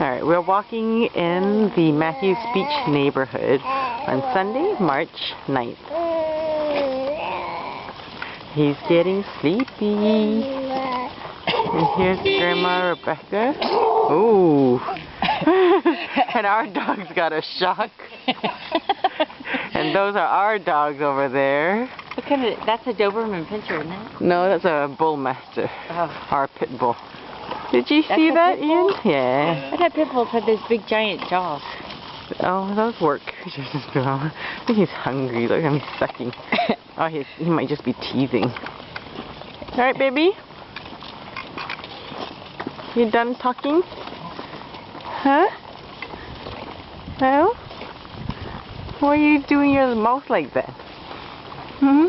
Alright, we're walking in the Matthews Beach neighborhood on Sunday, March 9th. He's getting sleepy. And here's Grandma Rebecca. Ooh. And our dog's got a shock. And those are our dogs over there. What kind of, that's a Doberman Pinscher, isn't it? No, that's a Bullmaster. Oh. Our pit bull. Did you see that, Ian? Yeah. I thought pit bulls had those big giant jaws. Oh, those work. I think he's hungry. Look at him sucking. Oh, he might just be teething. Alright, baby? You done talking? Huh? No? Why are you doing your mouth like that? Hmm?